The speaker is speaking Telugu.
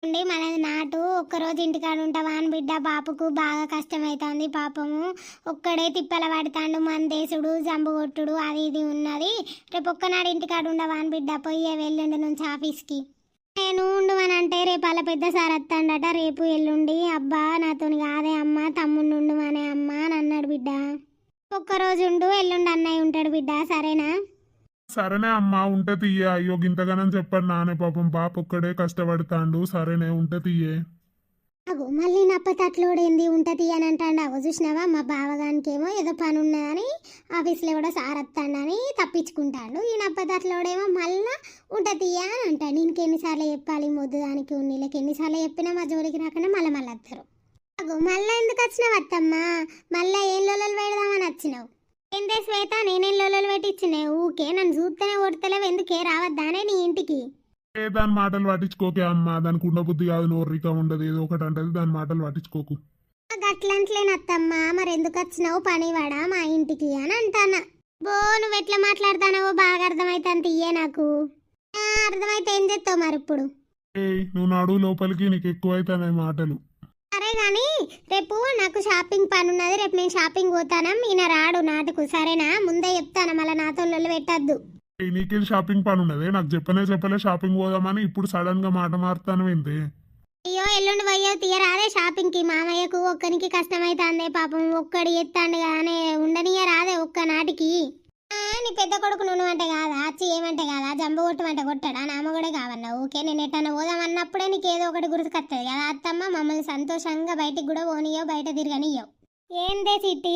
ఉండి మనది నాటు ఒక్కరోజు ఇంటికాడ ఉంటావా అని బిడ్డ పాపకు బాగా కష్టమవుతుంది పాపము. ఒక్కడే తిప్పల పడతాండు మందేసుడు జంబు కొట్టుడు అది ఇది ఉన్నది. రేపు ఒక్కనాడు ఇంటికాడ ఉండవా అని బిడ్డ పోయే వెళ్ళండి నుంచి ఆఫీస్కి. నేను ఉండమని అంటే రేపు అలా పెద్ద సార్ వస్తాడట రేపు ఎల్లుండి. అబ్బా నాతోని కాదే అమ్మ తమ్ముడిని ఉండమనే అమ్మ అని అన్నాడు బిడ్డ. ఒక్కరోజు ఉండు ఎల్లుండి అన్నయ్య ఉంటాడు బిడ్డ సరేనా? సరేనే అమ్మా ఉంటే తీయే. అయ్యో గింతగానని చెప్పండి నానే పాపం పాప ఒక్కడే కష్టపడతాండు. సరేనే ఉంటే తీయే. అగో మళ్ళీ నప్పతట్లోడేంది ఉంటుంది అని అంటాడు. అగో చూసినావా మా బావగానికి ఏమో ఏదో పని ఉన్నదని ఆఫీస్లో కూడా సార్ వస్తాడని తప్పించుకుంటాడు. ఈ నప్పతట్లోడేమో మళ్ళీ ఉంటుంది అని అంటాడు. ఇంకెన్నిసార్లు చెప్పాలి మొద్దు దానికి ఉన్నీళ్ళకి ఎన్నిసార్లు చెప్పినా మా జోలికి రాకుండా మళ్ళీ వస్తారు. అగో మళ్ళీ ఎందుకు వచ్చినావు అత్తమ్మా? మళ్ళీ ఏం లోలలు పెడదామని వచ్చినావు? ఏందే శ్వేత నేనేం లోలలు పెట్టించినావు? ఊకే నన్ను చూస్తేనే కొడతలేవు ఎందుకే రావద్దానే నీ ఇంటికి? ఏ దాని మాటలు పట్టించుకోకే అమ్మా. దానికి ఉండబుద్ధి కాదు నోర్రిక ఉండదు ఏదో ఒకటి అంటది. దాని మాటలు పట్టించుకోకు. గట్లంట్లేనత్తమ్మా మరి ఎందుకు వచ్చినావు పనివాడా మా ఇంటికి అని అంటానా. బో నువ్వు ఎట్లా మాట్లాడతానవో బాగా అర్థమైతే ఇయ్యే నాకు. అర్థమైతే ఏం చేస్తావు మరి ఇప్పుడు? ఏయ్ నువ్వు నాడు లోపలికి నీకు ఎక్కువైతున్నాయి మాటలు. సరే గాని రేపు నాకు షాపింగ్ పని ఉన్నది. రేపు నేను షాపింగ్ పోతానా ఈయన రాడు నాటుకు సరేనా? ముందే చెప్తాను మళ్ళీ నాతో లొల్లి పెట్టద్దు. ఏయ్ నీకేం షాపింగ్ పని ఉన్నది? నాకు చెప్పలే షాపింగ్ పోదామని. ఇప్పుడు సడన్ గా మాట మారుతాను ఏంటి? అయ్యో ఎల్లుండి పోయో తీయరాదే షాపింగ్కి. మామయ్యకు ఒక్కనికి కష్టమైతుందే పాపం. ఒక్కడి ఎత్తాండు కానీ ఉండనియ రాదే ఒక్క నాటికి. నీ పెద్ద కొడుకు నువ్వు అంటే కాదా అచ్చి ఏమంటే కాదా జంబు కొట్టమంటే కొట్టాడా? నామ కూడా కావన్నా ఓకే. నేను ఎట్టన్నా పోదాం అన్నప్పుడే నీకు ఏదో ఒకటి గుర్తుకొస్తుంది కదా అత్తమ్మ. మమ్మల్ని సంతోషంగా బయటికి కూడా పోనీయో బయట తిరగనియో. ఏందే సిట్టి